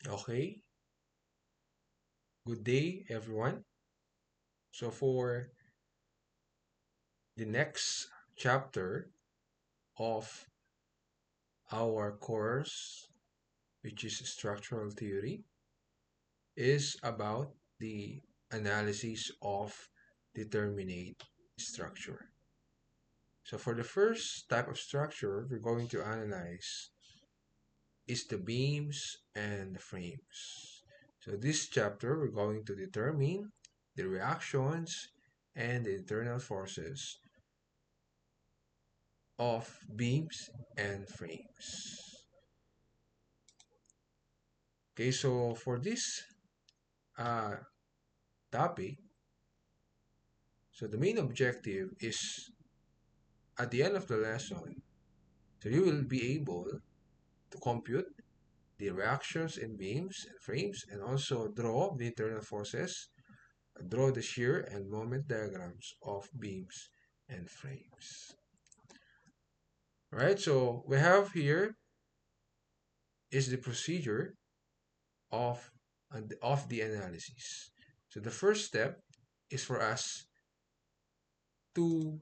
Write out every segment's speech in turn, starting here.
Okay, good day everyone. So for the next chapter of our course, which is structural theory, is about the analysis of determinate structure. So for the first type of structure we're going to analyze is the beams and the frames. So this chapter we're going to determine the reactions and the internal forces of beams and frames. Okay, so for this uh, topic, so the main objective is at the end of the lesson, so you will be able to compute the reactions in beams and frames and also draw the internal forces, draw the shear and moment diagrams of beams and frames. Right, so we have here is the procedure of the analysis. So the first step is for us to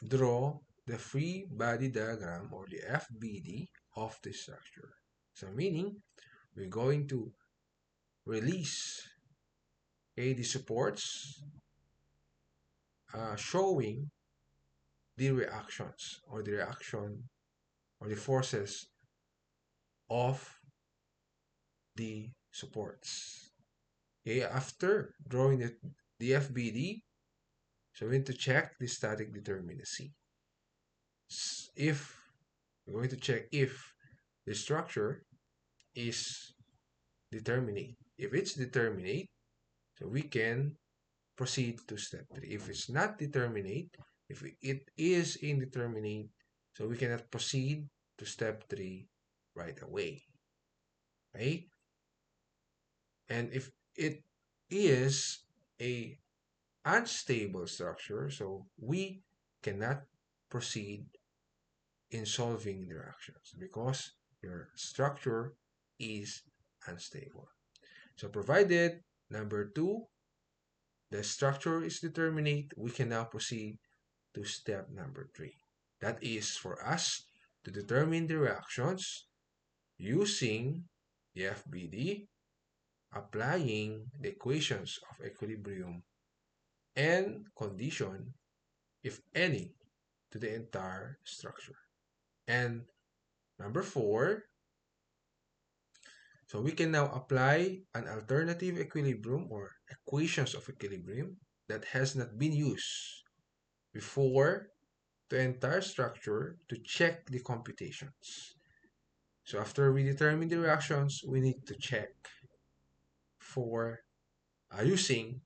draw the free body diagram or the FBD of the structure. So meaning we're going to release the supports showing the reactions or the reaction or the forces of the supports. Okay, after drawing the FBD, so we need to check the static determinacy. If we're going to check if the structure is determinate. If it's determinate, so we can proceed to step 3. If it's not determinate, if it is indeterminate, so we cannot proceed to step 3 right away. Right? And if it is a unstable structure, so we cannot proceed in solving the reactions because your structure is unstable. So provided number 2, the structure is determinate, we can now proceed to step number 3. That is for us to determine the reactions using the FBD, applying the equations of equilibrium and condition, if any, to the entire structure. And number 4, so we can now apply an alternative equilibrium or equations of equilibrium that has not been used before the entire structure to check the computations. So after we determine the reactions, we need to check for using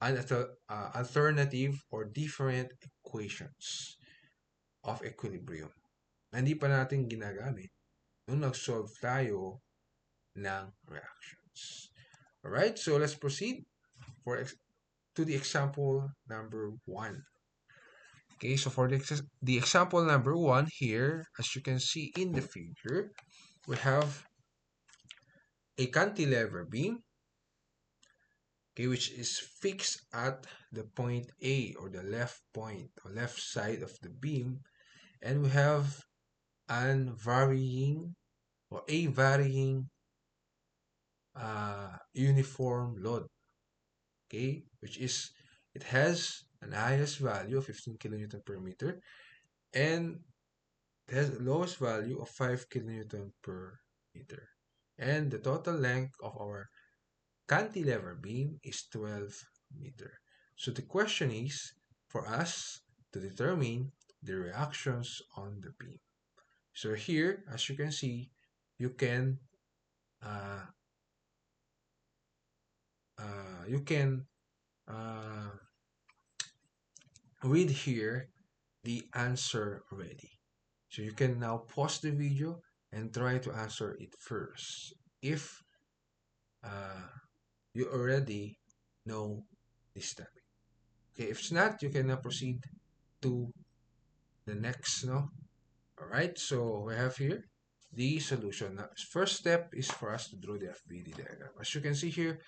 an alternative or different equations of equilibrium na hindi pa natin ginagamit nung nag-solve tayo ng reactions. Alright, so let's proceed to the example number 1. Okay, so for the example number 1 here, as you can see in the figure, we have a cantilever beam, okay, which is fixed at the point A or the left point or left side of the beam, and we have an varying or a varying uniform load, okay, which is it has an highest value of 15 kilonewton per meter and it has a lowest value of 5 kilonewton per meter. And the total length of our cantilever beam is 12 meter. So the question is for us to determine the reactions on the beam. So here, as you can see, you can uh, you can uh, read here the answer already. So you can now pause the video and try to answer it first if uh, you already know this topic. Okay, if it's not, you can now proceed to the next, no? All right, so we have here. the solution. Now, first step is for us to draw the FBD diagram. As you can see here,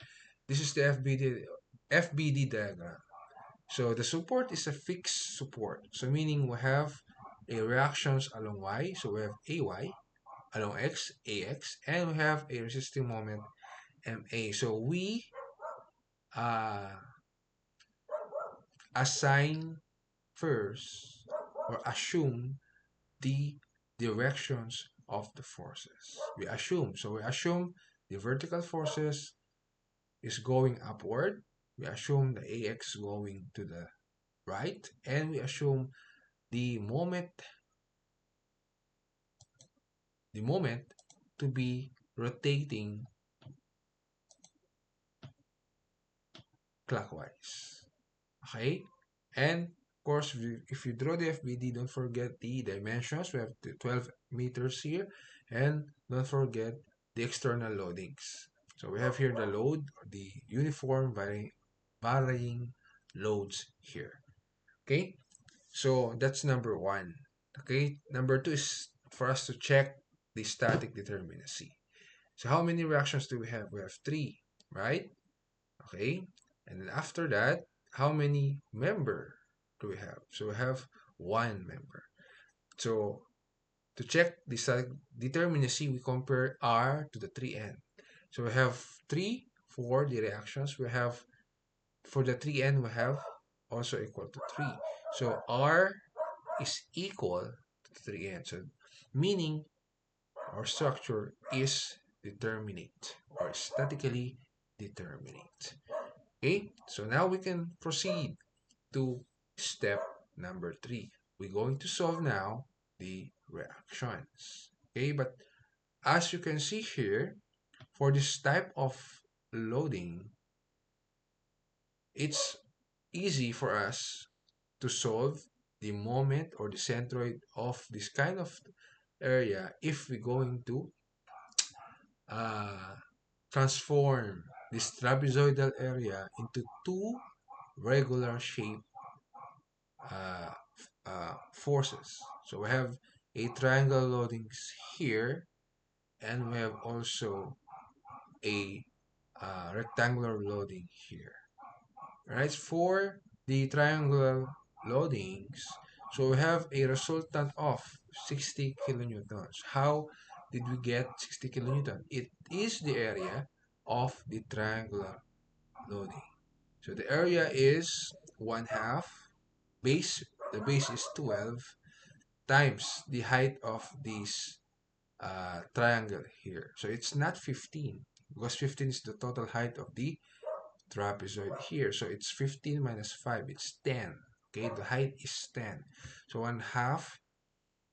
this is the FBD diagram. So the support is a fixed support. So meaning we have a reactions along Y. So we have AY, along X, AX, and we have a resisting moment, MA. So we uh, assign first or assume the directions of the forces. We assume the vertical forces is going upward. We assume the AX going to the right, and we assume the moment to be rotating clockwise. Okay? And of course, if you draw the FBD, don't forget the dimensions. We have 12 meters here, and don't forget the external loadings. So we have here the load, the uniform varying loads here. Okay? So that's number one. Okay? Number two is for us to check the static determinacy. So how many reactions do we have? We have three, right? Okay. And then after that, how many member do we have? So we have one member. So to check the static determinacy, we compare R to the 3N. So we have 3 for the reactions. We have, for the 3N, we have also equal to 3. So R is equal to 3N. So meaning our structure is determinate or statically determinate. Okay, so now we can proceed to step number 3. We're going to solve now the reactions. Okay, but as you can see here, for this type of loading, it's easy for us to solve the moment or the centroid of this kind of area if we're going to uh, transform this trapezoidal area into two regular shape uh, forces. So we have a triangle loadings here, and we have also a rectangular loading here. Right, for the triangular loadings, so we have a resultant of 60 kilonewtons. How did we get 60 kilonewton? It is the area of the triangular loading. So the area is 1/2 base. The base is 12 times the height of this triangle here. So it's not 15 because 15 is the total height of the trapezoid here. So it's 15 minus 5. It's 10. Okay, the height is 10. So 1/2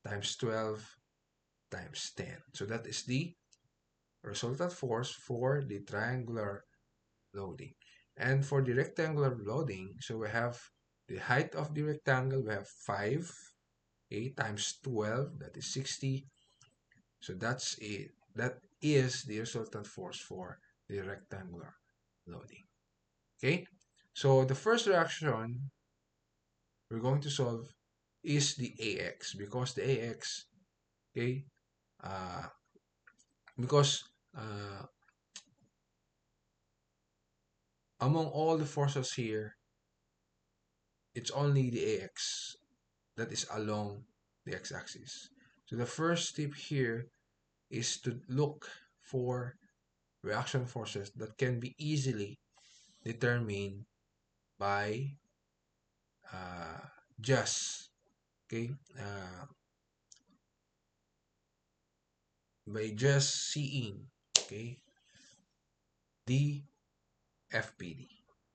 times 12 times 10. So that is the resultant force for the triangular loading. And for the rectangular loading, so we have the height of the rectangle, we have 5, 8 times 12, that is 60. So that's it. That is the resultant force for the rectangular loading. Okay? So the first reaction we're going to solve is the AX because the AX, okay, uh, because among all the forces here, it's only the AX that is along the x-axis. So the first step here is to look for reaction forces that can be easily determined by uh, just okay by just seeing okay the FBD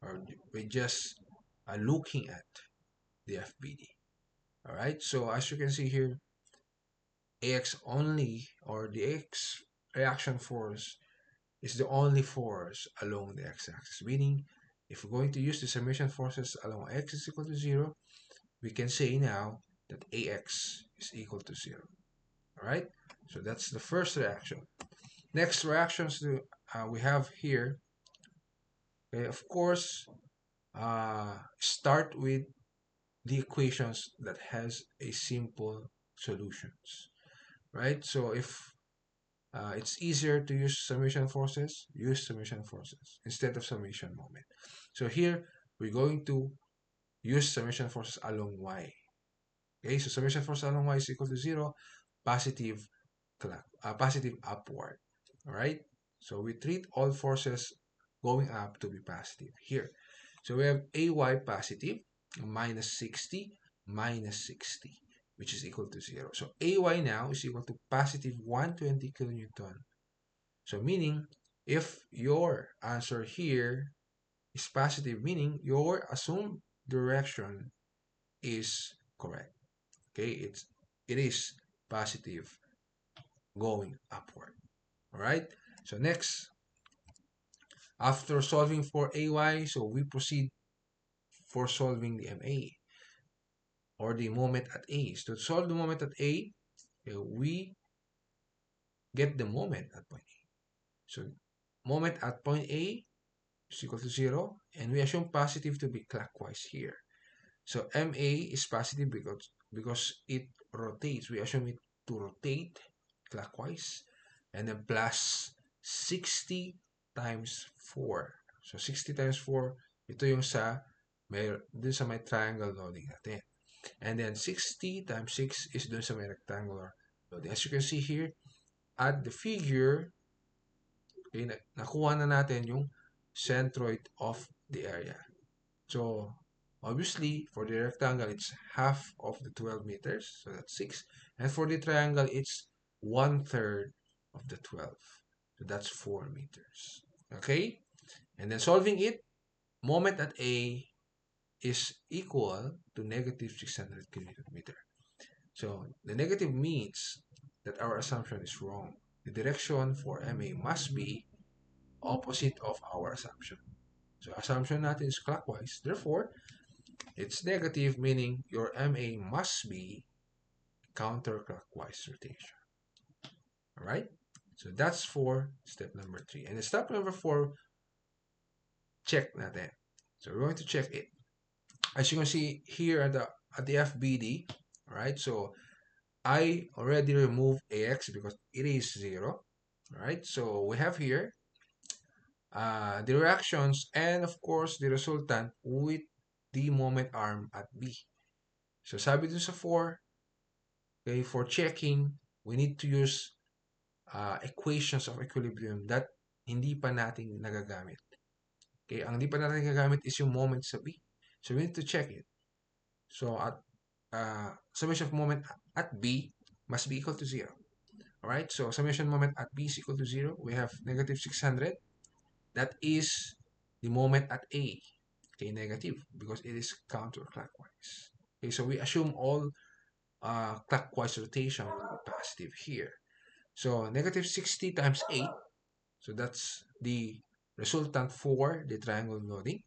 or by just looking at the FBD. All right, so as you can see here, AX only or the AX reaction force is the only force along the x-axis, meaning if we're going to use the summation forces along x is equal to 0, we can say now that AX is equal to 0. All right, so that's the first reaction. Next reactions we have here, okay, of course, start with the equations that has a simple solutions, right? So if it's easier to use summation forces, use summation forces instead of summation moment. So here, we're going to use summation forces along y. Okay, so summation force along y is equal to 0, positive, positive upward. All right, so we treat all forces going up to be positive here. So we have ay positive, minus 60, minus 60, which is equal to 0. So ay now is equal to positive 120 kilonewton. So meaning, if your answer here is positive, meaning your assumed direction is correct. Okay, it is positive going upward. All right. So next, after solving for ay, so we proceed for solving the MA or the moment at A. So to solve the moment at A, we get the moment at point A. So moment at point A is equal to 0, and we assume positive to be clockwise here. So MA is positive because it rotates. We assume it to rotate clockwise, and then plus 60 times 4. So 60 times 4, ito yung dun sa may triangle loading natin. And then 60 times 6 is dun sa may rectangular loading. As you can see here, at the figure, okay, nakuha na natin yung centroid of the area. So, obviously, for the rectangle, it's half of the 12 meters, so that's 6. And for the triangle, it's 1/3 of the 12. So that's 4 meters. Okay? And then solving it, moment at A is equal to negative 600 kilonewton meter. So the negative means that our assumption is wrong. The direction for MA must be opposite of our assumption. So assumption natin is clockwise. Therefore, it's negative, meaning your MA must be counterclockwise rotation. All right? So that's for step number 3. And step number 4, check natin. So we're going to check it. As you can see here at the FBD, all right? So I already removed AX because it is 0. All right? So we have here the reactions and of course the resultant with the moment arm at B. So sabi dun sa 4, okay, for checking, we need to use equations of equilibrium that hindi pa natin nagagamit. Okay, ang hindi pa natin nagagamit is yung moment sa B. So we need to check it. So at summation of moment at B must be equal to 0. Alright, so summation moment at B is equal to 0. We have negative 600. That is the moment at A. Okay, negative because it is counterclockwise. Okay, so we assume all clockwise rotation will be positive here. So negative 60 times 8. So that's the resultant for the triangle loading.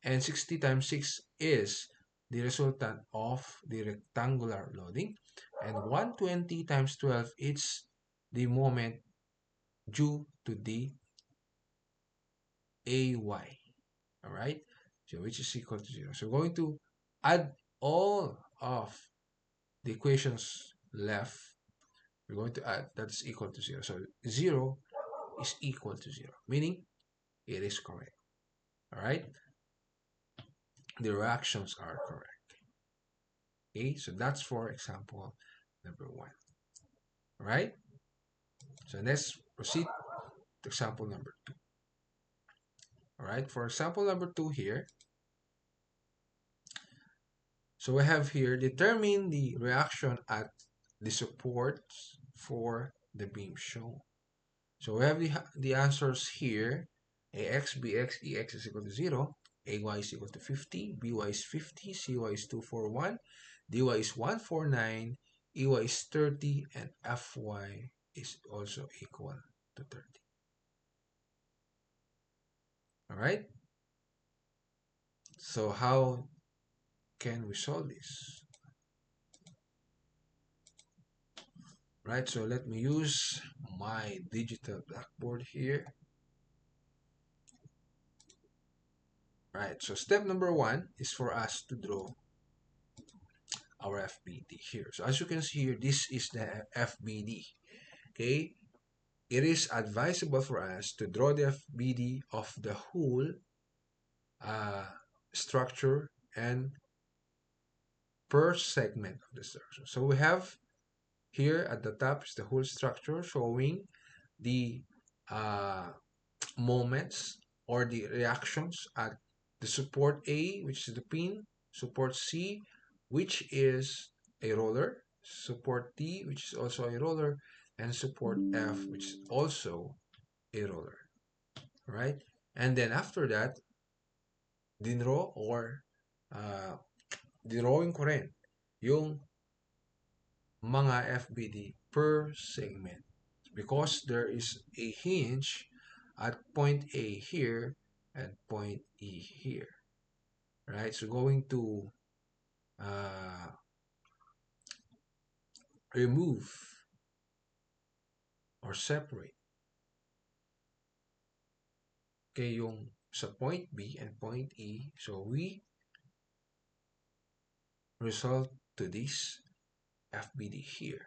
And 60 times 6 is the resultant of the rectangular loading. And 120 times 12 is the moment due to the AY. Alright? So which is equal to 0. So we're going to add all of the equations left. We're going to add that is equal to 0. So 0 is equal to 0, meaning it is correct. Alright? The reactions are correct. Okay, so that's for example number 1. Alright? So let's proceed to example number 2. Alright, for example number 2 here, so we have here, determine the reaction at the supports for the beam shown. So we have the answers here. AX, BX, EX is equal to 0. AY is equal to 50. BY is 50. CY is 241. DY is 149. EY is 30. And FY is also equal to 30. Alright? So how can we solve this? Right, so let me use my digital blackboard here. Right, so step number 1 is for us to draw our FBD here. So as you can see here, this is the FBD. Okay, it is advisable for us to draw the FBD of the whole uh, structure and per segment of the structure. So we have here at the top is the whole structure showing the uh, moments or the reactions at the support A, which is the pin, support C, which is a roller, support D, which is also a roller, and support F, which is also a roller, right? And then after that, dinro or uh, dinrowing ko rin yung mga FBD per segment because there is a hinge at point A here and point E here, right? So going to uh, remove or separate, okay, yung sa point B and point E. So we result to this FBD here,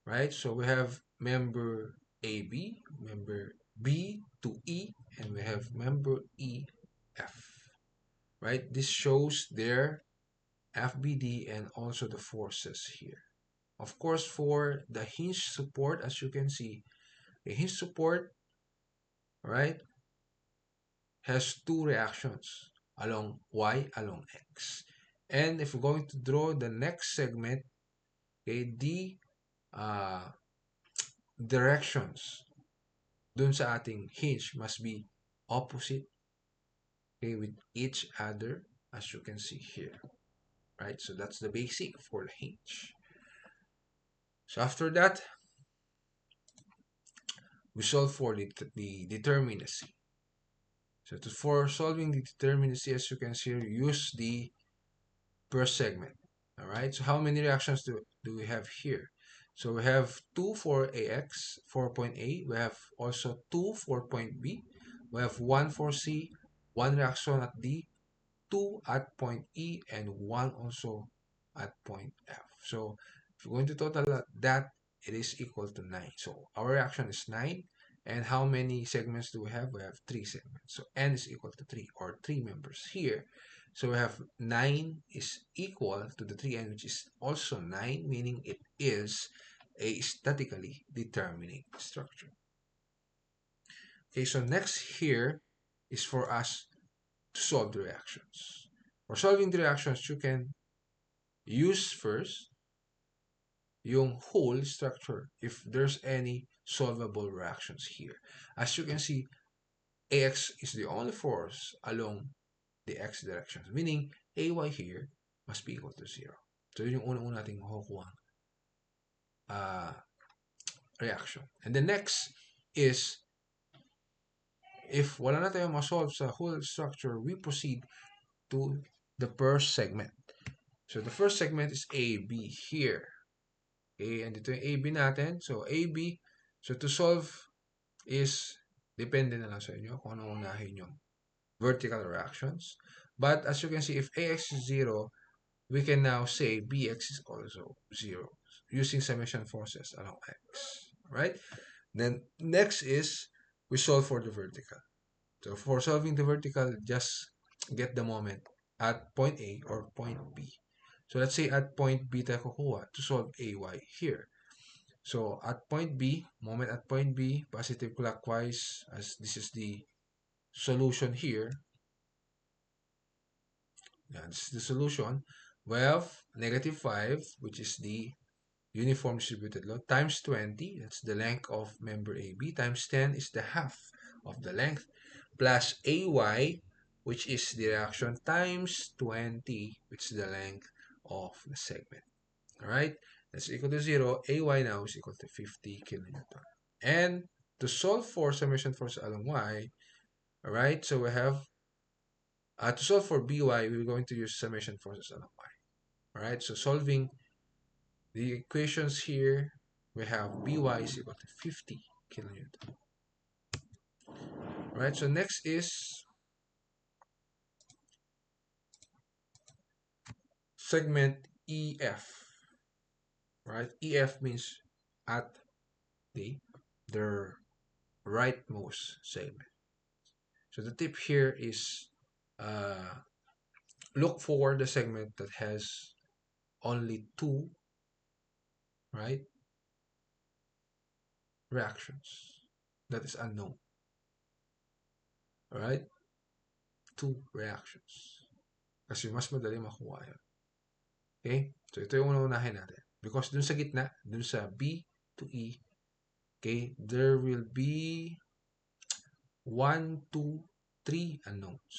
right? So we have member AB, member B to E, and we have member EF, right? This shows their FBD and also the forces here. Of course, for the hinge support, as you can see, a hinge support, right, has two reactions along Y, along X. And if we're going to draw the next segment, okay, the uh, directions dun sa ating hinge must be opposite, okay, with each other, as you can see here, right? So that's the basic for the hinge. So after that, we solve for the determinacy. So for solving the determinacy, as you can see, use the per segment. All right. So how many reactions do we have here? So we have 2 for AX, 4 point A. We have also 2 for point B. We have 1 for C, 1 reaction at D, 2 at point E, and 1 also at point F. So if you're going to total that, it is equal to 9. So our reaction is 9. And how many segments do we have? We have 3 segments. So N is equal to 3 or 3 members here. So we have 9 is equal to the 3N, which is also 9, meaning it is a statically determining structure. Okay, so next here is for us to solve the reactions. For solving the reactions, you can use first yung whole structure if there's any solvable reactions here. As you can see, AX is the only force along the X direction, meaning AY here must be equal to 0. So yun yung una-una nating makukuha reaction. And the next is, if wala na tayong ma-solve sa whole structure, we proceed to the first segment. So the first segment is AB here. Okay, and ito yung AB natin. So AB, so to solve is, depende na lang sa inyo kung anong unahin yung vertical reactions. But as you can see, if AX is 0, we can now say BX is also 0 using summation forces along X. Right? Then next is we solve for the vertical. So for solving the vertical, just get the moment at point A or point B. So let's say at point B tayo kukuha to solve AY here. So at point B, moment at point B, positive clockwise, as this is the solution here. Yeah, this is the solution. We have negative 5, which is the uniform distributed load, times 20, that's the length of member AB, times 10 is the half of the length, plus AY, which is the reaction, times 20, which is the length of the segment. All right, that's equal to 0. AY now is equal to 50 kilonewton. And to solve for summation force along Y, all right, so we have, to solve for BY, we're going to use summation forces along Y. All right, so solving the equations here, we have By is equal to 50 kilonewton. All right, so next is segment EF. Right, EF means at the their rightmost segment. So the tip here is uh, look for the segment that has only two, right, reactions. That is unknown. Alright? Two reactions. Kasi mas madali makuha yun. Okay? So ito yung unahin natin. Because dun sa gitna, dun sa B to E, okay, there will be 1, 2, 3 unknowns.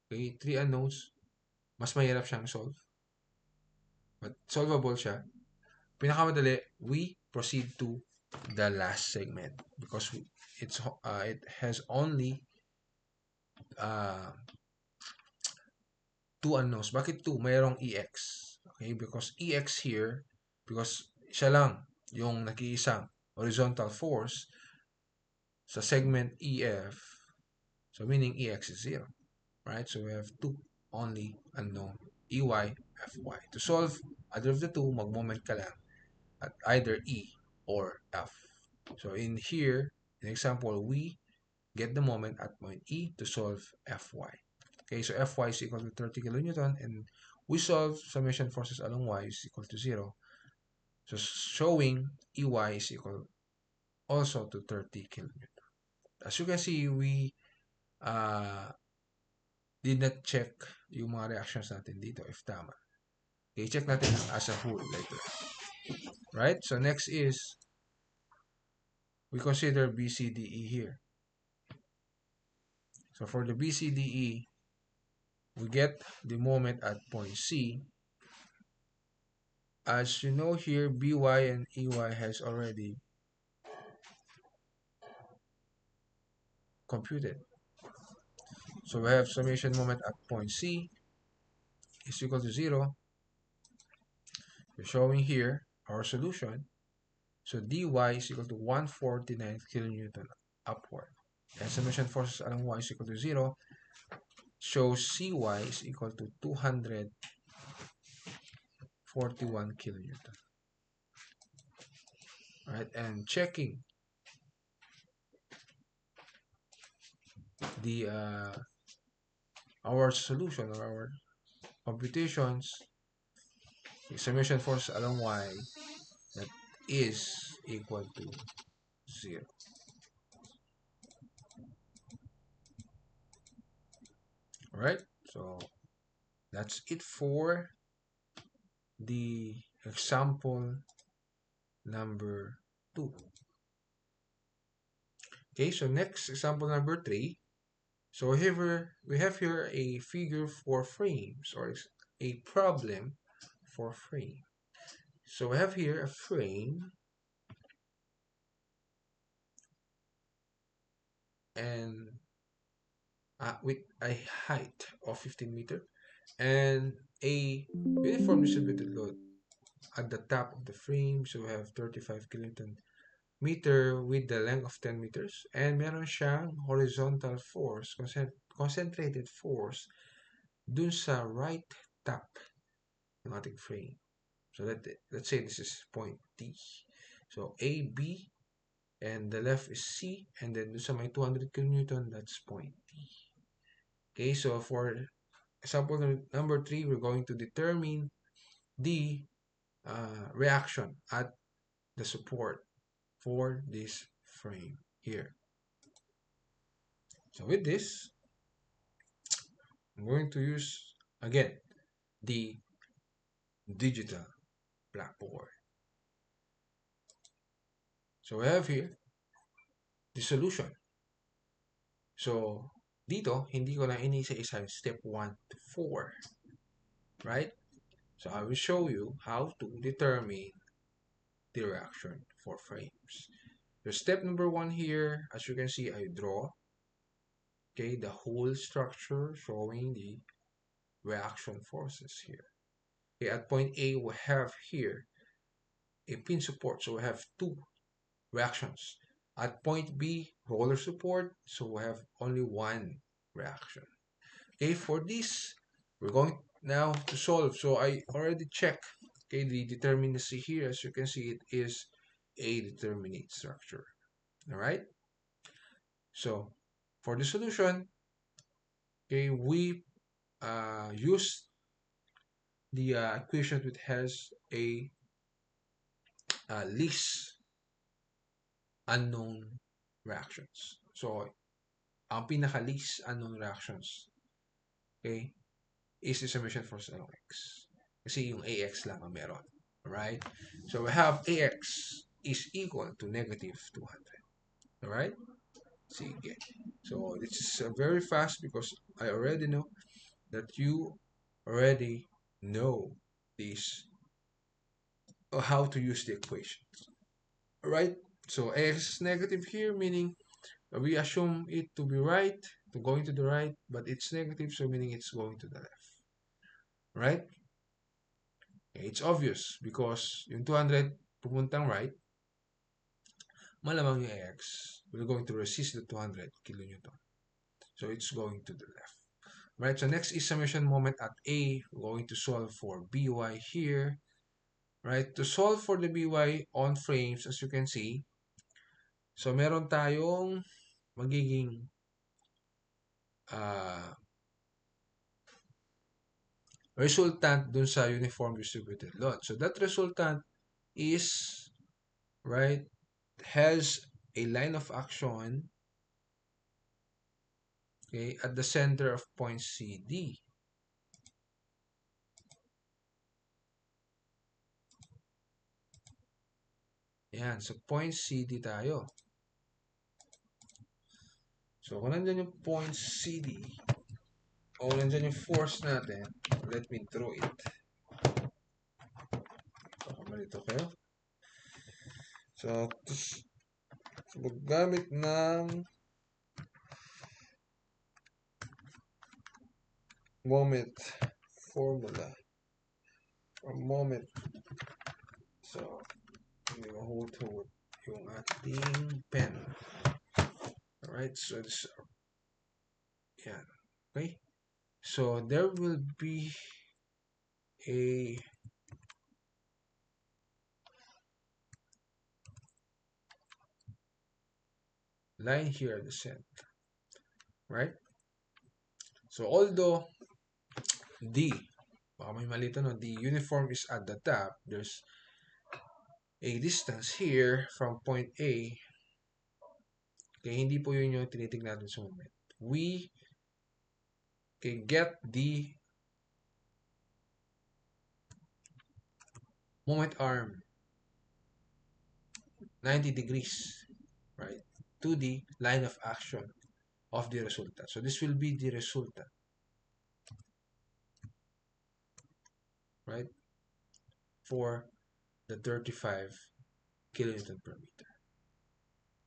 Okay? 3 unknowns. Mas mahirap siyang solve. But solvable siya. Pinakamadali, we proceed to the last segment because it has only uh, two unknowns. Bakit two? Mayroong EX. Okay? Because EX here, because siya lang yung nag-iisang horizontal force sa segment EF. So meaning EX is 0. Right? So we have two only unknown. EY, FY. To solve either of the two, mag-moment ka lang at either E or F. So in here, in example, we get the moment at point E to solve Fy. Okay, so Fy is equal to 30 kilonewton and we solve summation forces along Y is equal to 0. So showing Ey is equal also to 30 kilonewton. As you can see, we did not check yung mga reactions natin dito if tama. Okay, check natin as a whole later. Right? So next is we consider BCDE here. So for the BCDE, we get the moment at point C. As you know here, BY and EY has already computed. So we have summation moment at point C is equal to 0. We're showing here our solution. So dy is equal to 149 kilonewton upward. And summation forces along y is equal to 0. Shows Cy is equal to 241 kilonewton. Alright, and checking the our solution or our computations, the summation force along y that is equal to 0. Alright, so that's it for the example number 2. Okay, so next example number 3. So here we have here a figure for frames or a problem for frame. So we have here a frame and with a height of 15 meters and a uniform distributed load at the top of the frame. So we have 35 kilonewton meter with the length of 10 meters and meron siyang horizontal force, concentrated force dun sa right top ng ating frame. So let's say this is point D. So A, B, and the left is C, and then dun sa may 200 kilonewton, that's point D. Okay, so for example number 3, we're going to determine the reaction at the support for this frame here. So with this, I'm going to use again the digital blackboard. So we have here the solution. So dito, hindi ko na inisa-isa step 1 to 4. Right? So I will show you how to determine the reaction for frames. So step number 1 here, as you can see, I draw the whole structure showing the reaction forces here. Okay, at point A, we have here a pin support. So we have two reactions. At point B, roller support. So we have only one reaction. Okay, for this, we're going now to solve. So I already checked the determinacy here. As you can see, it is a determinate structure. All right. So for the solution, okay, we use the equation which has a least unknown reactions. So ang pinaka-least unknown reactions, okay, is the summation force along x. Kasi yung AX lang ang meron. Alright? So we have AX is equal to negative 200. Alright? Sige. So this is very fast because I already know that you already know this or how to use the equation. Alright? So AX is negative here, meaning we assume it to be right, to going to the right, but it's negative, so meaning it's going to the left. Right? It's obvious because yung 200 pupuntang right, malamang yung AX will going to resist the 200 kilonewton. So it's going to the left. Right, so next is summation moment at A. We're going to solve for BY here. Right, to solve for the BY on frames, as you can see, so meron tayong magiging resultant dun sa uniform distributed load. So that resultant is, right, has a line of action, okay, at the center of point CD. Yan, so point CD tayo. So kung nandyan yung point CD, o nandyan yung force natin, let me draw it. So, malito kayo. So gamit ng moment formula, or moment, so hindi mahuhod yung ating pen. Alright, so this, yeah, okay. So there will be a line here at the center, right? So although D, baka may malito no, the uniform is at the top, there's a distance here from point A. Okay, hindi po yun yung tinitignan natin sa moment. We can get the moment arm 90 degrees, right, to the line of action of the resultant. So this will be the resultant, right, for the 35 kilonewton per meter.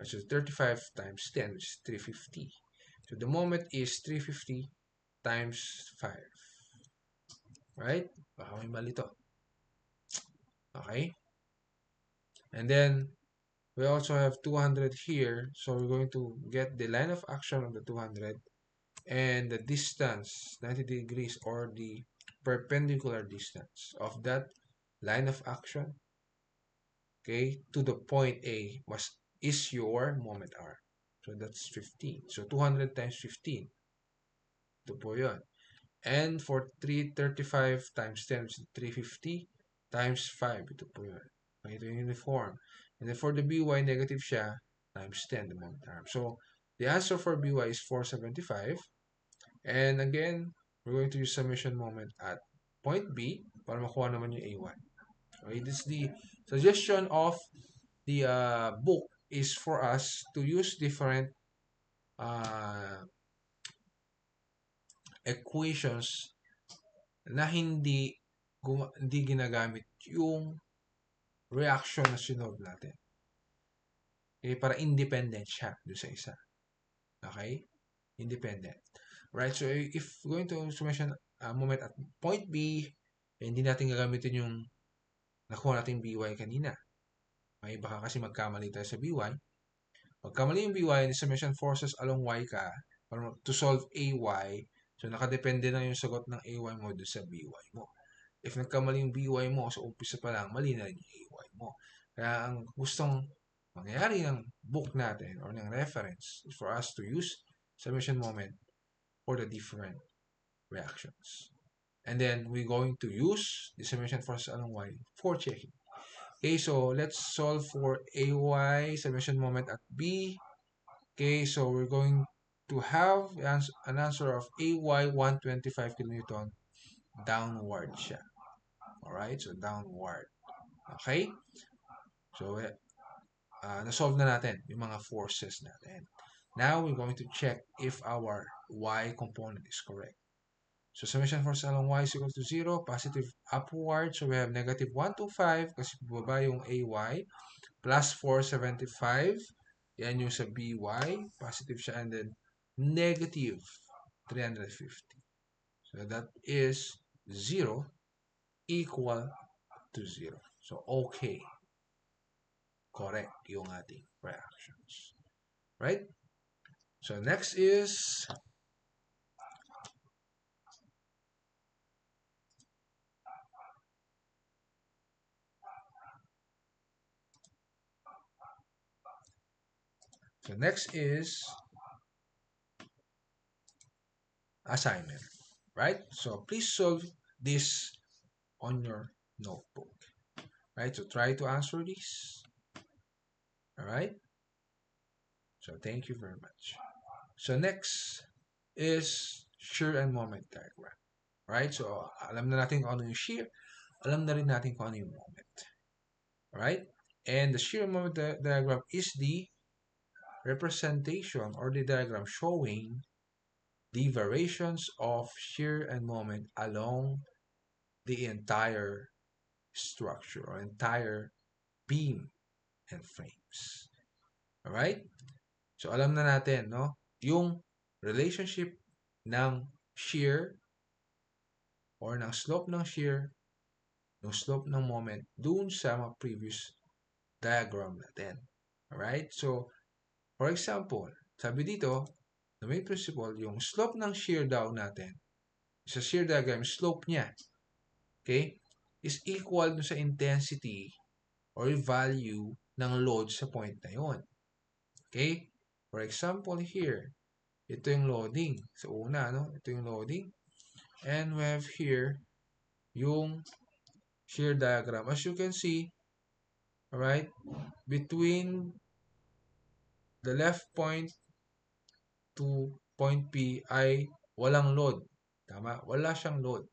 So 35 times 10, which is 350. So the moment is 350 times 5. Right? Baka may mali to. Okay? And then, we also have 200 here. So we're going to get the line of action of the 200 and the distance, 90 degrees, or the perpendicular distance of that line of action, okay, to the point A is your moment arm. So that's 15. So 200 times 15. Ito po yun. And for 335 times 10, which is 350 times 5. Ito po yun. Ito yung uniform. And then for the BY, negative siya, times 10, the moment arm. So the answer for BY is 475. And again, we're going to use summation moment at point B para makuha naman yung A1. Okay, this is the suggestion of the book is for us to use different equations na hindi ginagamit yung reaction na sinolve natin. Okay, para independent siya doon sa isa. Okay? Independent. Right? So, if going to summation moment at point B, hindi natin gagamitin yung nakuha natin BY kanina. Okay? Baka kasi magkamali tayo sa BY. Magkamali yung BY, and summation forces along Y ka para to solve AY. So, nakadepende na yung sagot ng AY mo doon sa BY mo. If nagkamali yung BY mo, sa umpisa pa lang, mali na rin yung AY mo. Kaya ang gustong mangyayari ng book natin or ng reference is for us to use summation moment for the different reactions. And then we're going to use the summation force along y for checking. Okay, so let's solve for AY summation moment at B. Okay, so we're going to have an answer of AY 125 kN downward siya. Alright, so downward. Okay? So, na-solve na natin yung mga forces natin. Now, we're going to check if our Y component is correct. So, summation force along Y is equal to 0, positive upward. So, we have negative 125 kasi baba yung AY, plus 475. Yan yung sa BY, positive siya, and then negative 350. So, that is 0 equal to 0. So, okay. Correct yung ating reactions. Right? So, next is assignment. Right? So, please solve this on your notebook. Right? So, try to answer this. Alright? So, thank you very much. So, next is shear and moment diagram. Right? So, alam na natin kung ano yung shear. Alam na rin natin kung ano yung moment. Alright? And the shear and moment diagram is the representation or the diagram showing the variations of shear and moment along the entire structure or entire beam and frames. Alright? So, alam na natin, no? Yung relationship ng shear or ng slope ng shear, ng slope ng moment dun sa mga previous diagram natin. Alright? So, for example, sabi dito, the main principle, yung slope ng shear daw natin, sa shear diagram, slope niya, okay, is equal sa intensity or value ng load sa point na yon. Okay? For example, here, ito yung loading. Sa una, no? Ito yung loading. And we have here yung shear diagram. As you can see, alright, between the left point to point P ay walang load. Tama? Wala siyang load.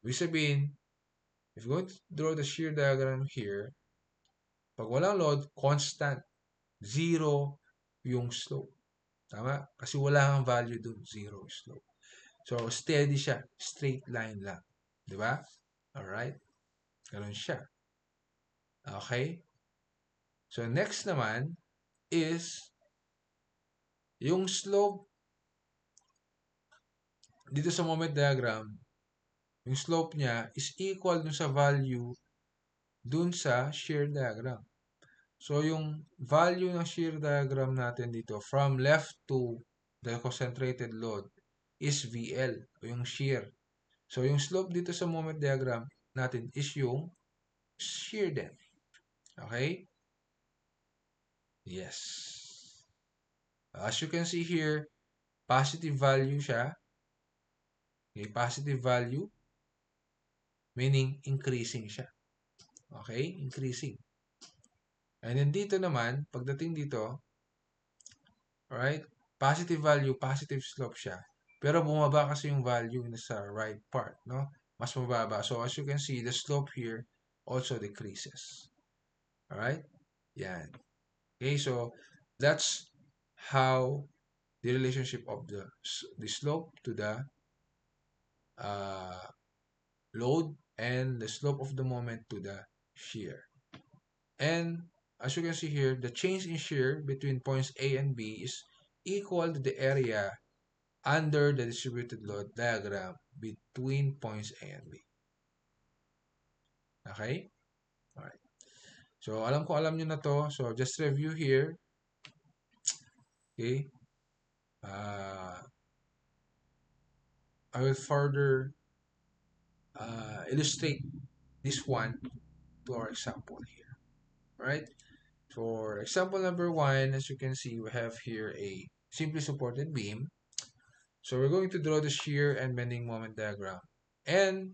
Ibig sabihin, if you're going to draw the shear diagram here, pag walang load, constant. Zero yung slope. Tama? Kasi wala kang value dun. Zero slope. So, steady siya. Straight line lang. Di ba? Alright? Ganun siya. Okay? So, next naman is yung slope dito sa moment diagram, yung slope niya is equal dun sa value dun sa shear diagram. So, yung value ng shear diagram natin dito from left to the concentrated load is VL o yung shear. So, yung slope dito sa moment diagram natin is yung shear din. Okay? Yes. As you can see here, positive value siya. Okay, positive value meaning increasing siya. Okay? Increasing. And then dito naman, pagdating dito, alright, positive value, positive slope siya. Pero bumaba kasi yung value sa right part, no? Mas mababa. So, as you can see, the slope here also decreases. Alright? Yan. Okay, so that's how the relationship of the slope to the uh, load and the slope of the moment to the shear. And as you can see here, the change in shear between points A and B is equal to the area under the distributed load diagram between points A and B. Okay? Alright. So, alam nyo na to. So, just review here. Okay? I will further illustrate this one to our example here. Alright? For example number 1, as you can see, we have here a simply supported beam. So we're going to draw the shear and bending moment diagram and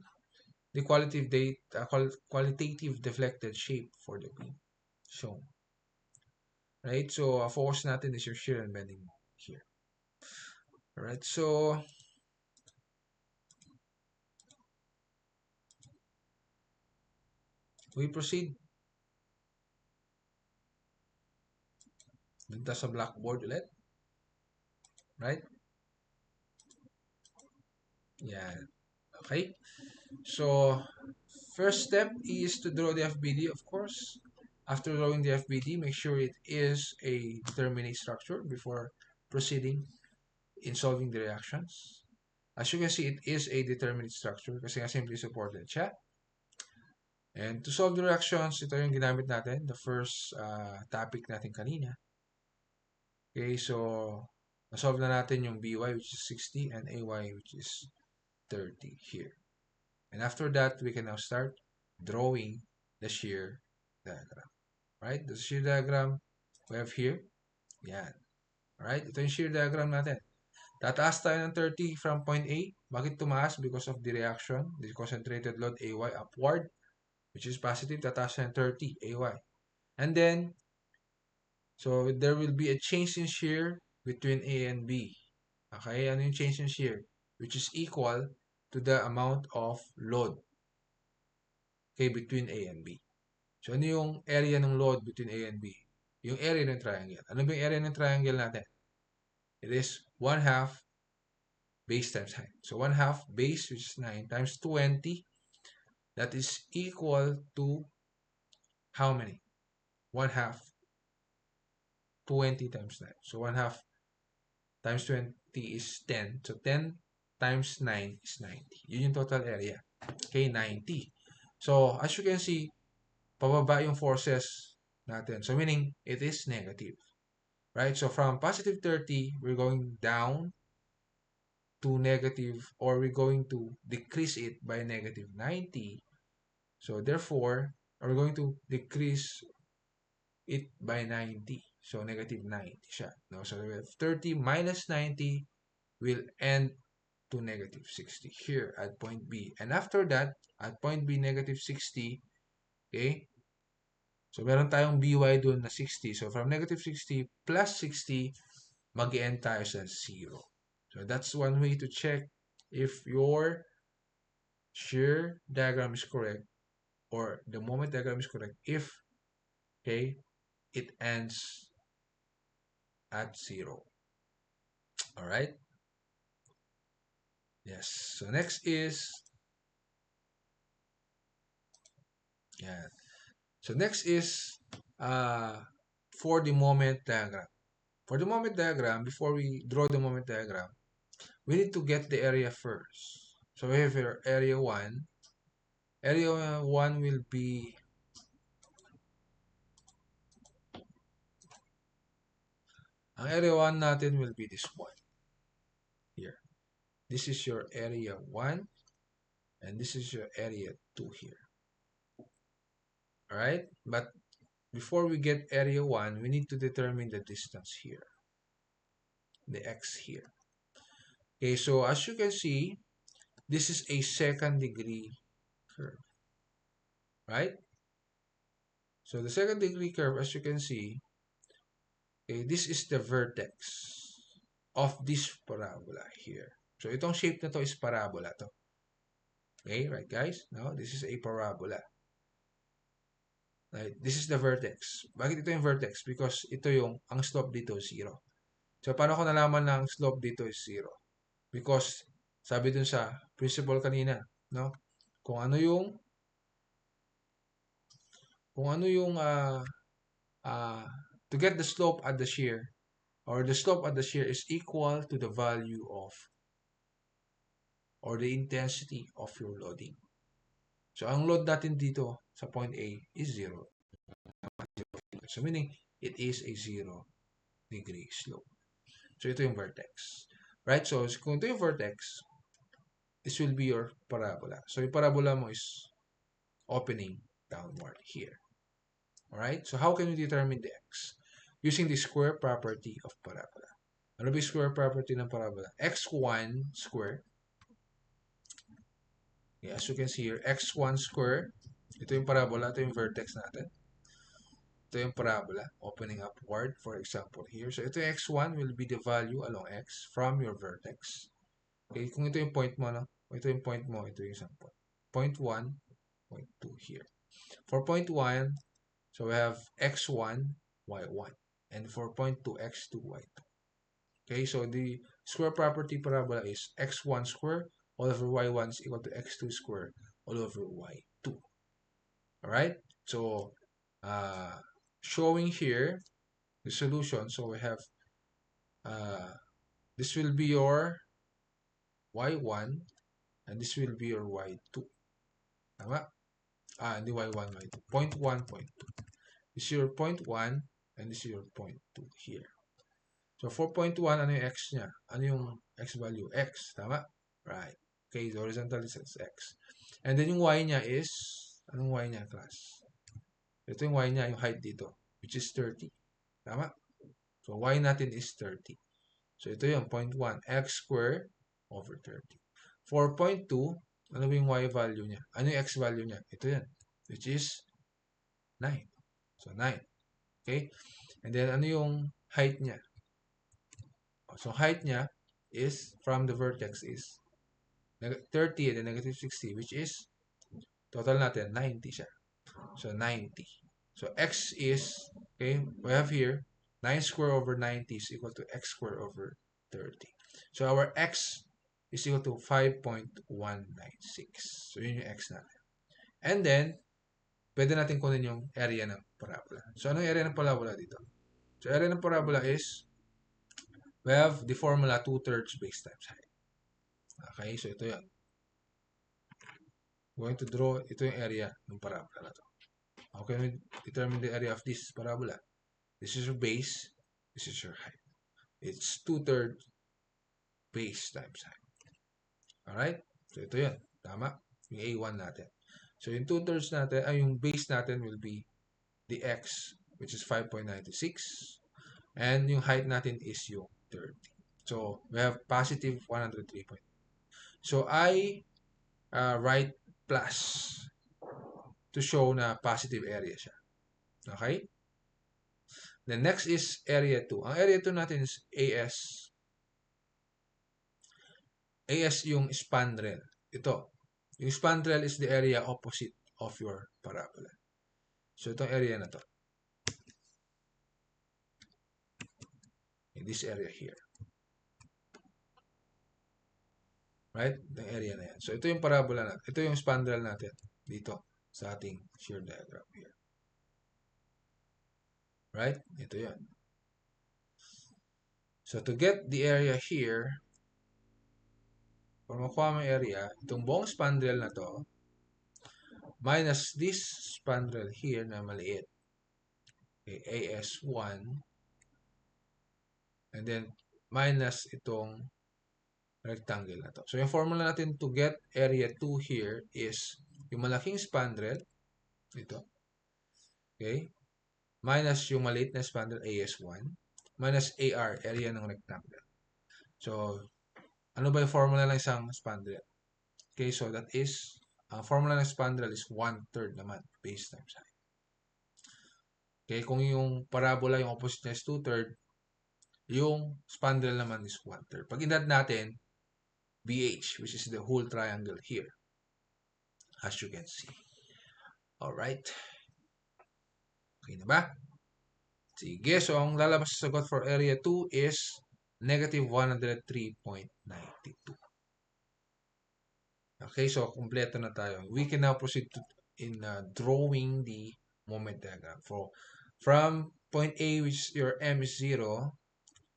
the qualitative deflected shape for the beam shown. Right? So, focus natin is your shear and bending moment here. Alright, so we proceed. Dito sa blackboard ulit. Right? Yeah. Okay. So, first step is to draw the FBD, of course. After drawing the FBD, make sure it is a determinate structure before proceeding in solving the reactions. As you can see, it is a determinate structure kasi nga simply supported siya. And to solve the reactions, ito yung ginamit natin, the first topic natin kanina. Okay, so na-solve na natin yung BY which is 60 and AY which is 30 here. And after that, we can now start drawing the shear diagram. Right? The shear diagram we have here. Yan. Right? Ito yung shear diagram natin. Tataas tayo ng 30 from point A. Bakit tumaas? Because of the reaction, the concentrated load AY upward, which is positive. Tataas ng 30 AY. And then, so there will be a change in shear between A and B. Okay? Ano yung change in shear? Which is equal to the amount of load. Okay, between A and B. So, ano yung area ng load between A and B? Yung area ng triangle. Ano ba yung area ng triangle natin? It is 1/2 base times height. So, 1/2 base, which is 9, times 20. That is equal to how many? 1/2 20 times 9. So, 1/2 times 20 is 10. So, 10 times 9 is 90. Yun yung total area. Okay, 90. So, as you can see, pababa yung forces natin. So, meaning, it is negative. Right? So, from positive 30, we're going down to negative, or we're going to decrease it by negative 90. So, therefore, we're going to decrease it by 90. So, negative 90 siya. No? So, 30 minus 90 will end to negative 60 here at point B. And after that, at point B, negative 60, okay? So, meron tayong BY doon na 60. So, from negative 60 plus 60, mag-end tayo sa 0. So, that's one way to check if your shear diagram is correct or the moment diagram is correct if, okay, it ends at 0. All right? Yes. So, next is, yeah. So, next is for the moment diagram. For the moment diagram, before we draw the moment diagram, we need to get the area first. So, we have here area 1. Area 1 will be, ang area 1 natin will be this one. Here. This is your area 1. And this is your area 2 here. Alright? But before we get area 1, we need to determine the distance here. The x here. Okay, so as you can see, this is a second degree curve. Right? So the second degree curve, as you can see, okay, this is the vertex of this parabola here. So itong shape na to is parabola to. Okay, right guys? Now, this is a parabola. Right? This is the vertex. Bakit ito yung vertex? Because ito yung, ang slope dito is 0. So, paano ko nalaman na ang slope dito is 0? Because, sabi dun sa principle kanina, no? Kung ano yung, to get the slope at the shear, or the slope at the shear is equal to the value of, or the intensity of your loading. So, ang load natin dito sa point A is 0. So, meaning, it is a 0 degree slope. So, ito yung vertex. Right? So, kung ito yung vertex, this will be your parabola. So, yung parabola mo is opening downward here. Alright? So how can we determine the x? Using the square property of parabola. Ano ba yung square property ng parabola? X1 square. Okay, as you can see here, x1 square. Ito yung parabola. Ito yung vertex natin. Ito yung parabola. Opening upward, for example, here. So ito yung x1 will be the value along x from your vertex. Okay, kung ito yung point mo, no? Kung ito yung point mo, ito yung isang point. Point 1, point 2 here. For point 1, so we have x1, y1. And for point 2, x2, y2. Okay, so the square property parabola is x1 square all over y1 is equal to x2 square all over y2. Alright? So, showing here the solution. So we have, this will be your y1 and this will be your y2. Tama? Hindi y1, y2. Point 1, point 2. This is your point 1 and this is your point 2 here. So, 4.1, ano yung x niya? Ano yung x value? X. Tama? Right. Okay, the horizontal distance x. And then yung y niya is, anong y niya, class? Ito yung y niya, yung height dito, which is 30. Tama? So, y natin is 30. So, ito yung 0.1, x squared over 30. 4.2, ano ba yung y value niya? Ano yung x value niya? Ito yan, which is 9. So, 9. Okay? And then, ano yung height niya? So, height niya is, from the vertex is 30 and then negative 60, which is, total natin, 90 siya. So, 90. So, x is, okay, we have here, 9 square over 90 is equal to x square over 30. So, our x is equal to 5.196. So, yun yung x natin. And then, pwede natin kunin yung area ng parabola. So, anong area ng parabola dito? So, area ng parabola is, we have the formula 2/3 base times height. Okay, so ito yan. Going to draw, ito yung area ng parabola na to. How can we determine the area of this parabola? This is your base, this is your height. It's 2/3 base times height. Alright? So ito yan. Tama? Yung A1 natin. So yung 2/3 natin, yung base natin will be the x, which is 5.96. And yung height natin is yung 30. So we have positive 103. So I write plus to show na positive area siya. Okay? The next is area 2. Ang area 2 natin is AS. AS yung spandrel. Ito. Yung spandrel is the area opposite of your parabola. So, itong area na to. In this area here. Right? Itong area na yan. So, ito yung parabola natin. Ito yung spandrel natin. Dito. Sa ating shear diagram here. Right? Ito yan. So, to get the area here, para makuha mo yung area, itong buong spandrel na to, minus this spandrel here na maliit. Okay, AS1. And then, minus itong rectangle na to. So, yung formula natin to get area 2 here is yung malaking spandrel, ito. Okay? Minus yung maliit na spandrel, AS1. Minus AR, area ng rectangle. So, ano ba yung formula ng isang spandrel? Okay, so that is, ang formula ng spandrel is 1/3 naman, base times height. Okay, kung yung parabola, yung opposite niya is 2/3, yung spandrel naman is 1/3. Pag inad natin, BH, which is the whole triangle here, as you can see. Alright. Okay na ba? Sige, so ang lalabas sa sagot for area 2 is negative 103.92. Okay, so kompleto na tayo. We can now proceed to, in drawing the moment diagram. From point A, which your M is 0,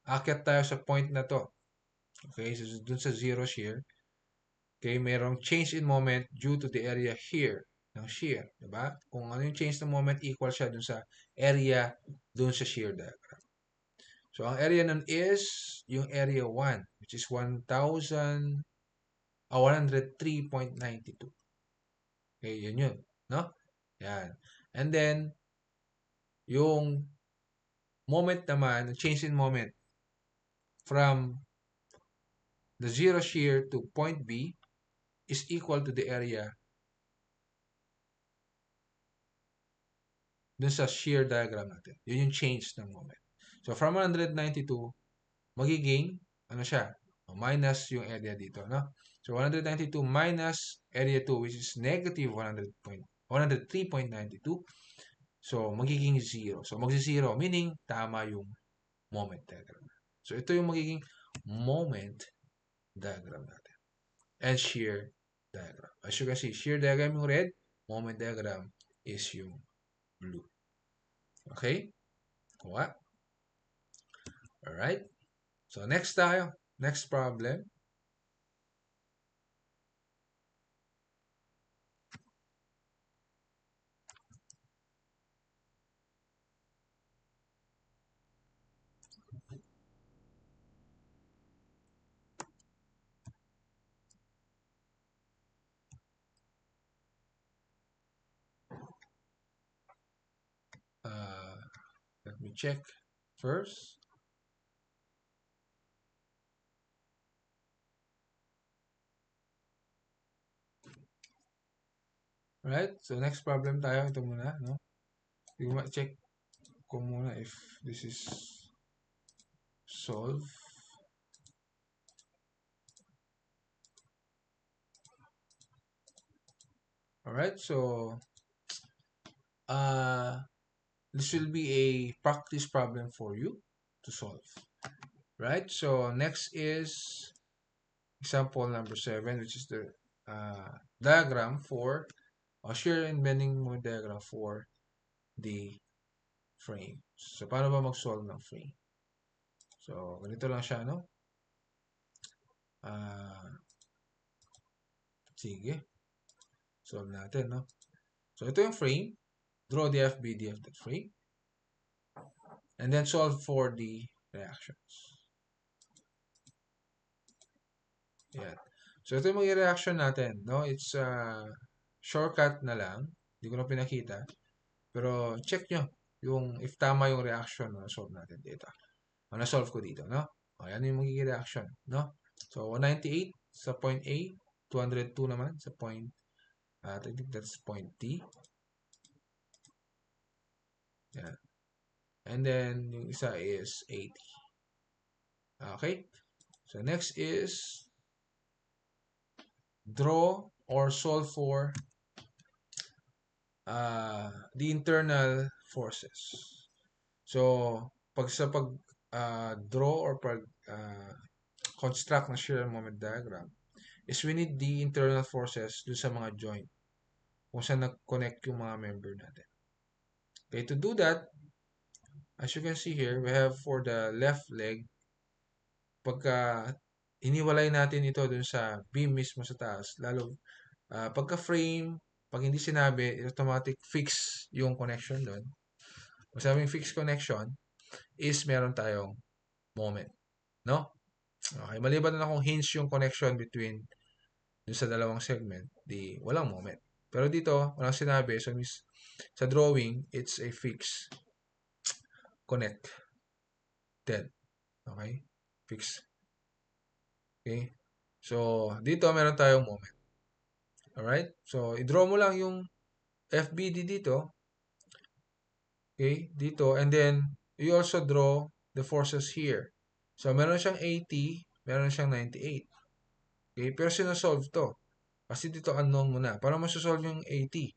akyat tayo sa point na to. Okay, so dun sa 0 shear. Okay, mayroong change in moment due to the area here ng shear. Diba? Kung ano yung change ng moment, equal siya dun sa area dun sa shear diagram. So, ang area nun is yung area 1, which is 103.92. Okay, yun. No? Yan. And then, Yung moment naman, change in moment from the zero shear to point B is equal to the area dun sa shear diagram natin. Yun yung change ng moment. So, from 192, magiging, ano siya? Minus yung area dito, no? So, 192 minus area 2, which is negative 103.92. So, magiging 0. So, magsi-0, meaning tama yung moment diagram. So, ito yung magiging moment diagram natin. And shear diagram. As you can see, shear diagram yung red, moment diagram is yung blue. Okay? Kuha. Alright? So, next tayo. Next problem. Let me check first. Alright? So, next problem tayo. Ito muna, no? Check ko muna if this is solve. Alright, so this will be a practice problem for you to solve. Right? So next is example number 7, which is the diagram for shear and bending moment diagram for the frame. So paano ba mag-solve ng frame? So ganito lang siya, no? Sige. Solve natin, no? So ito yung frame. Draw the FBD of the frame. And then solve for the reactions. Yan. So ito yung magiging reaction natin, no? It's shortcut na lang. Hindi ko na pinakita. Pero check nyo yung if tama yung reaction na solve natin dito. Na-solve ko dito, no? O, yan yung magiging reaction, no? So 198 sa point A, 202 naman sa point I think that's point D. Yan. And then yung isa is 80. Okay? So next is draw or solve for the internal forces. So, pag draw or pag construct ng shear moment diagram is we need the internal forces do sa mga joint kung saan nag-connect yung mga member natin. Okay, to do that, as you can see here, we have for the left leg, pagka iniwalay natin ito dun sa beam mismo sa taas, lalo pagka frame, pag hindi sinabi, automatic fix yung connection doon. Masabing fixed connection is meron tayong moment. No? Okay, maliban na kung hinge yung connection between dun sa dalawang segment, di walang moment. Pero dito, walang sinabi. So, sa drawing, it's a fixed connected. Okay? Fixed. Okay? So, dito meron tayong moment. Alright? So, i-draw mo lang yung FBD dito. Okay? Dito. And then, you also draw the forces here. So, meron siyang 80, meron siyang 98. Okay? Pero sinosolve to. Kasi dito unknown mo na. Para masosolve yung 80.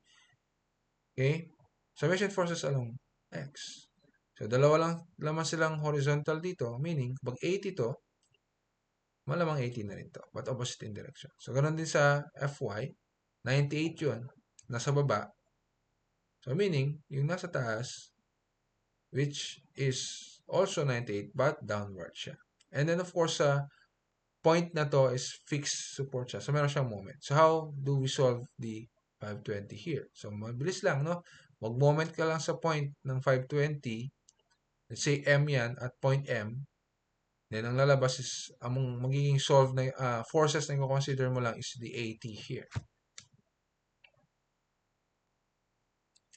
Okay? Summation forces along X. So, dalawa lang naman silang horizontal dito. Meaning, pag 80 to, malamang 80 na rin to. But opposite in direction. So, ganun din sa FY. 98 yun. Nasa baba. So, meaning, yung nasa taas, which is also 98 but downward siya. And then, of course, sa point na to is fixed support siya. So, meron siyang moment. So, how do we solve the 520 here? So, mabilis lang, no? Mag-moment ka lang sa point ng 520. Let's say M yan at point M. Then, ang lalabas is, ang magiging solve na forces na i-consider mo lang is the 80 here.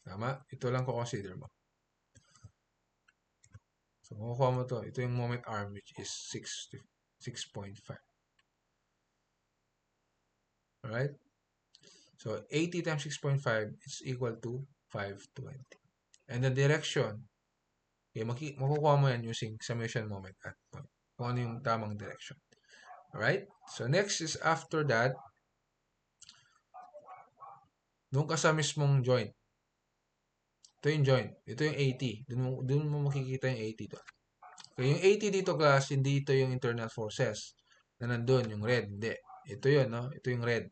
Tama? Ito lang ko-consider mo. So, makukuha mo to. Ito yung moment arm, which is 6.5. Alright? So, 80 times 6.5 is equal to 520. And the direction, okay, makukuha mo yan using summation moment at point. Kung ano yung tamang direction. Alright? So, next is after that, doon ka sa mismong joint. Ito yung joint. Ito yung 80. Doon mo makikita yung 80 doon. Okay, yung 80 dito, class, hindi ito yung internal forces na nandun, yung red. Hindi. Ito yun, no? Ito yung red.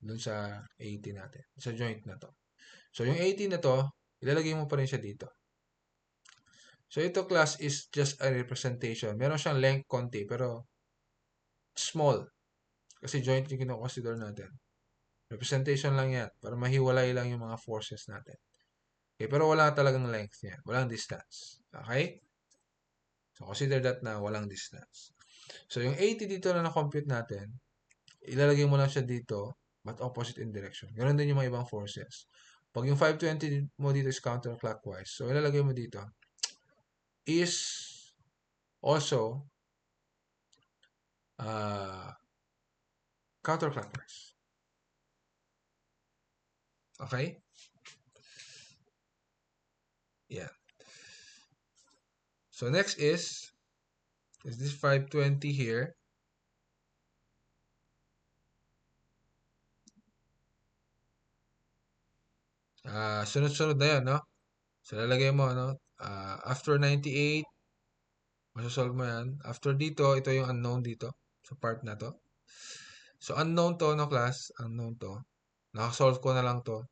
Doon sa 80 natin. Sa joint na to. So, yung 80 na to, ilalagay mo pa rin siya dito. So, ito, class, is just a representation. Meron siyang length konti, pero small. Kasi joint yung kino-consider natin. Representation lang yan. Para mahiwalay lang yung mga forces natin. Okay, pero wala talagang length yan. Walang distance. Okay? So, consider that na walang distance. So, yung 80 dito na na-compute natin, ilalagay mo lang siya dito, but opposite in direction. Ganon din yung mga ibang forces. Pag yung 520 mo dito is counterclockwise, so ilalagay mo dito, is also counterclockwise. Okay? Yeah. So, next is this 520 here. Sunod-sunod na yan, no? So, lalagay mo, no? After 98, masasolve mo yan. After dito, ito yung unknown dito. Sa part na to. So, unknown to, no, class? Unknown to. Nakasolve ko na lang to.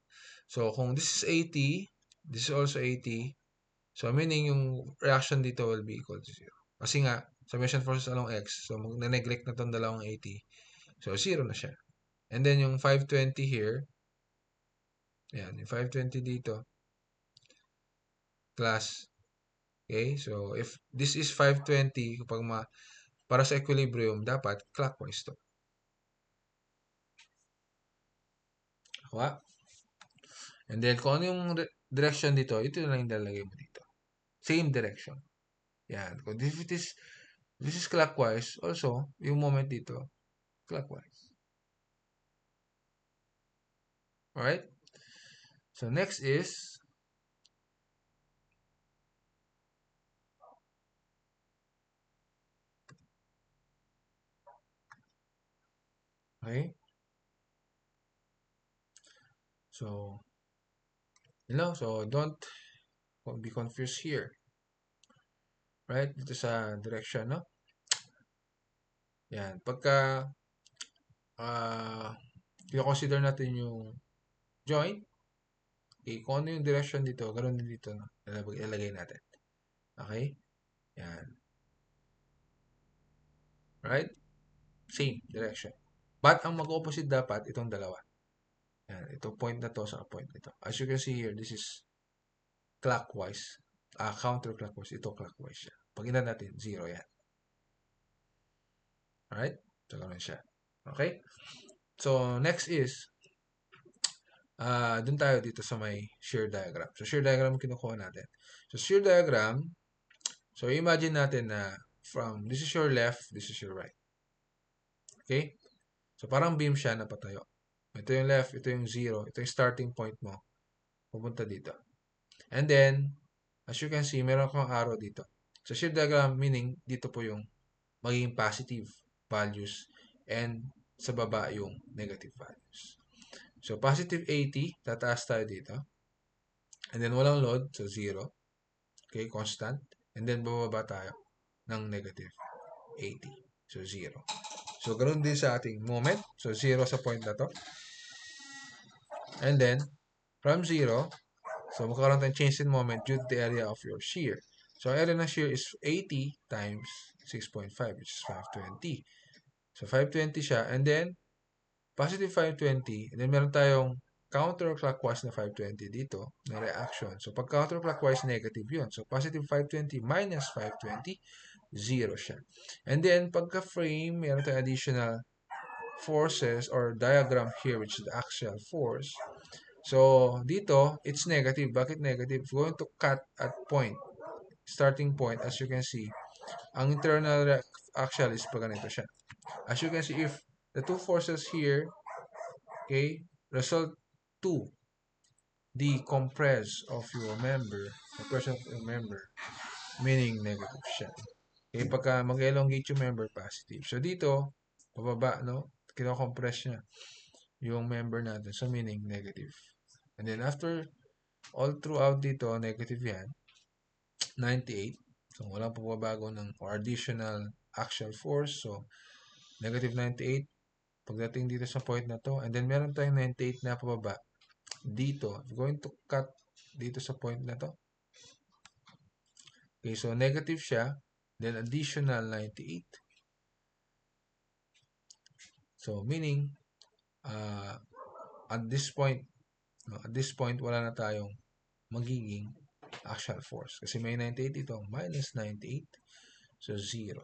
So, kung this is 80, this is also 80. So, meaning yung reaction dito will be equal to 0. Kasi nga, summation forces along x. So, mag-neglect na itong dalawang 80. So, 0 na siya. And then, yung 520 here. Ayan, yung 520 dito. Class. Okay? So, if this is 520, kapag para sa equilibrium, dapat clockwise to. Kuha? And then, kung ano yung direction dito, ito na lang yung lalagay mo dito. Same direction. Yan. Kung this is clockwise, also, yung moment dito, clockwise. Alright? So, next is, okay? So, so don't be confused here. Right? Dito sa direction, no? Yan. Pagka, i-consider natin yung joint, okay, kung ano yung direction dito, ganoon din dito, no? Ilalagay natin. Okay? Yan. Right? Same direction. But ang mag-opposite dapat, itong dalawa. Yan. Itong point na to sa point nito. As you can see here, this is clockwise. Counterclockwise. Ito clockwise siya. Pag inan natin, 0 yan. Alright? So, ganoon siya. Okay? So, next is, dun tayo dito sa may shear diagram. So, shear diagram kinukuha natin. So, shear diagram, so imagine natin na this is your left, this is your right. Okay? So, parang beam siya na patayo. Ito yung left, ito yung 0, ito yung starting point mo. Pupunta dito. And then, as you can see, meron kang arrow dito. So, shear diagram, meaning, dito po yung magiging positive values and sa baba yung negative values. So, positive 80, tataas tayo dito. And then, walang load, so 0. Okay, constant. And then, bababa tayo ng negative 80. So, 0. So, ganoon din sa ating moment. So, 0 sa point na to. And then, from 0, so magkakaroon tayong change in moment due to the area of your shear. So, area ng shear is 80 times 6.5, which is 520. So, 520 siya. And then, positive 520. And then, meron tayong counterclockwise na 520 dito na reaction. So, pag counterclockwise, negative yun. So, positive 520 minus 520, 0 siya. And then, pagka-frame, meron tayong additional forces or diagram here, which is the axial force. So, dito, it's negative. Bakit negative? It's going to cut at point starting point, as you can see, ang internal axial is pa ganito siya. As you can see, if the two forces here, okay, result to the compress of your member, compression of your member, meaning negative siya. Okay, pagka mag-elongate yung member, positive. So dito, pababa, no? Kino-compress niya yung member natin. So meaning negative. And then after, all throughout dito, negative yan. 98. So walang pagbabago ng or additional axial force. So negative 98 pagdating dito sa point na to. And then meron tayong 98 na pababa dito. I'm going to cut dito sa point na to. Okay, so negative siya. Then additional 98. So meaning, at this point, wala na tayong magiging axial force. Kasi may 98 dito, minus 98. So 0.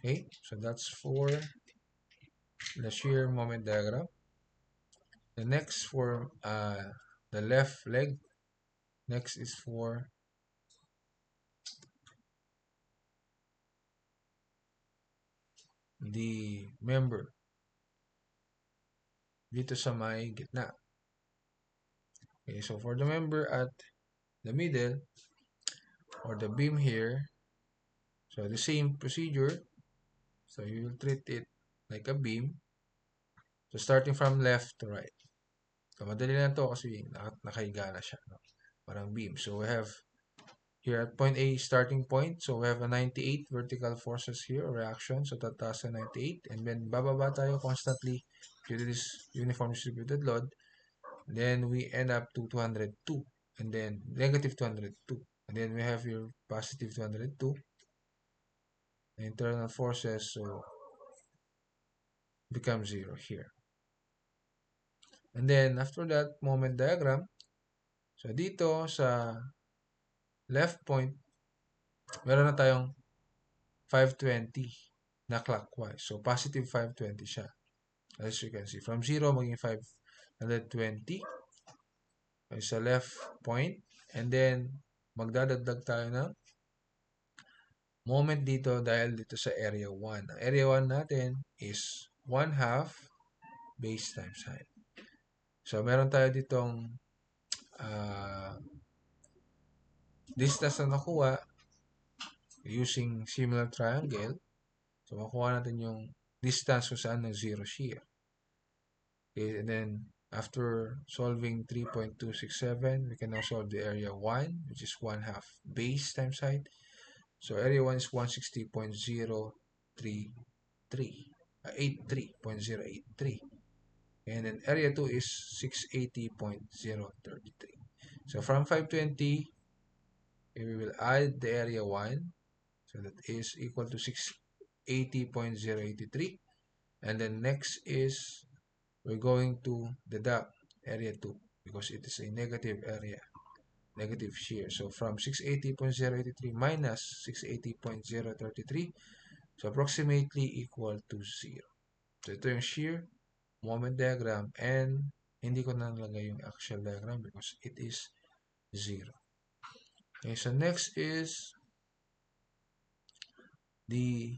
Okay, so that's for the shear moment diagram. The next for the left leg. Next is for the member dito sa may gitna. Okay, so for the member at the middle or the beam here, so the same procedure. So you will treat it like a beam. So starting from left to right. So madali na to kasi nakahiga na siya. No? Parang beam. So we have here at point A, starting point. So we have a 98 vertical forces here, reaction. So tataas sa 98. And then bababa tayo constantly due to this uniform distributed load. Then we end up to 202. And then negative 202. And then we have here positive 202. The internal forces, so become 0 here. And then after that, moment diagram. So dito sa left point, meron na tayong 520 na clockwise. So positive 520 siya. As you can see, from 0 maging 520 sa left point. And then magdadagdag tayo ng moment dito dahil dito sa area 1. Ang area 1 natin is 1/2 base times height. So meron tayo ditong distance na nakuha using similar triangle. So makuha natin yung distance kung saan ng 0 shear. Okay, and then after solving 3.267, we can now solve the area 1, which is 1/2 base times height. So area 1 is 160.083. And then area 2 is 680.033. So from 520, we will add the area 1. So that is equal to 680.083. And then next is we're going to deduct area 2 because it is a negative area, negative shear. So from 680.083 minus 680.033, so approximately equal to 0. So ito yung shear moment diagram, and hindi ko na nalagay yung axial diagram because it is 0. Okay, so next is the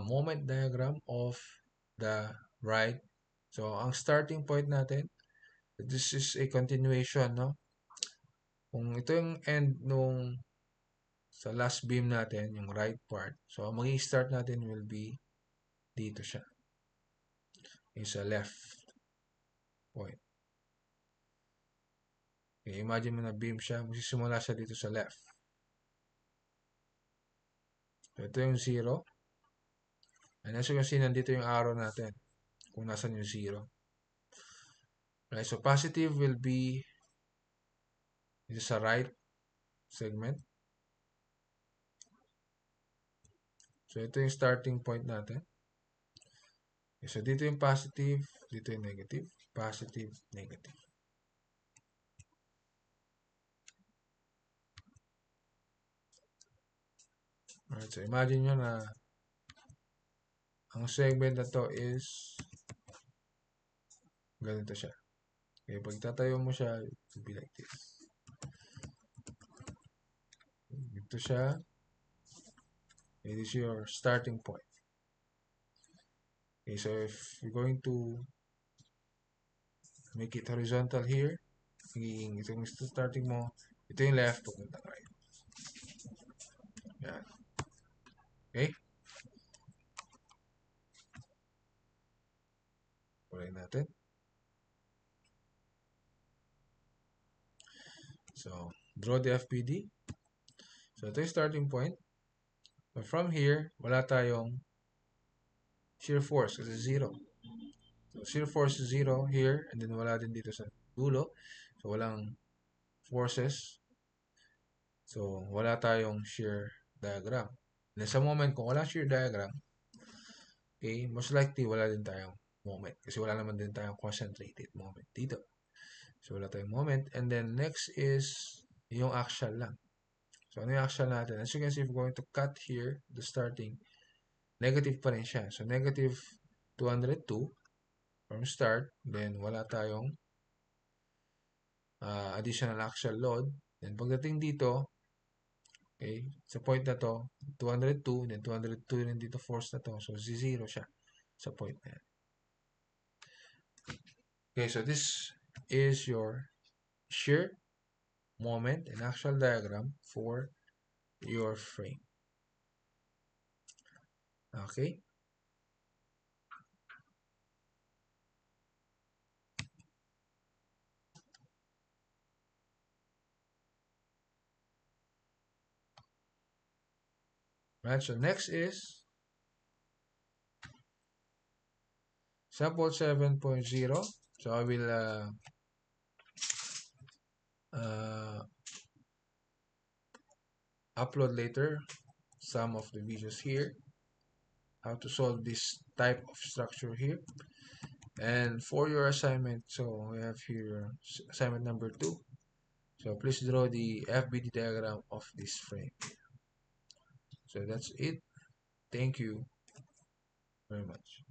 moment diagram of the right. So ang starting point natin, this is a continuation, no? Kung ito yung end nung sa last beam natin, yung right part. So ang mag-i-start natin will be dito siya. Yung sa left point. Okay, imagine mo na beam siya, magsisimula siya dito sa left. So ito yung 0. And as you can see, nandito yung arrow natin. Kung nasan yung 0. Right, so positive will be dito sa right segment. So ito yung starting point natin. Okay, so dito yung positive, dito yung negative. Positive, negative. Alright, so imagine nyo na Ang segment na to is ganito siya. Okay, pag tatayo mo siya, it will be like this. Ito siya. It is your starting point. Okay, so if you're going to make it horizontal here, ito yung starting mo, ito yung left, pupunta right. Yan. Okay? Kulay natin. So, draw the FPD. So, ito yung starting point. But from here, wala tayong shear force kasi 0. So, shear force is 0 here, and then wala din dito sa dulo. So, walang forces. So, wala tayong shear diagram. And sa moment, kung wala shear diagram, okay, most likely wala din tayong moment. Kasi wala naman din tayong concentrated moment dito. So, wala tayong moment. And then, next is yung axial lang. So, ano yung axial natin? As you can see, if we're going to cut here, the starting, negative pa rin siya. So, negative 202 from start. Then, wala tayong additional axial load. Then, pagdating dito, okay, sa point na to, 202, then 202 rin dito force na to. So, 0 siya sa point na yan. Okay, so this is your shear, moment, and axial diagram for your frame. Okay? Right, so next is sample 7.0. So I will upload later some of the videos here, how to solve this type of structure here. And for your assignment, so we have here assignment number 2. So please draw the FBD diagram of this frame. So that's it. Thank you very much.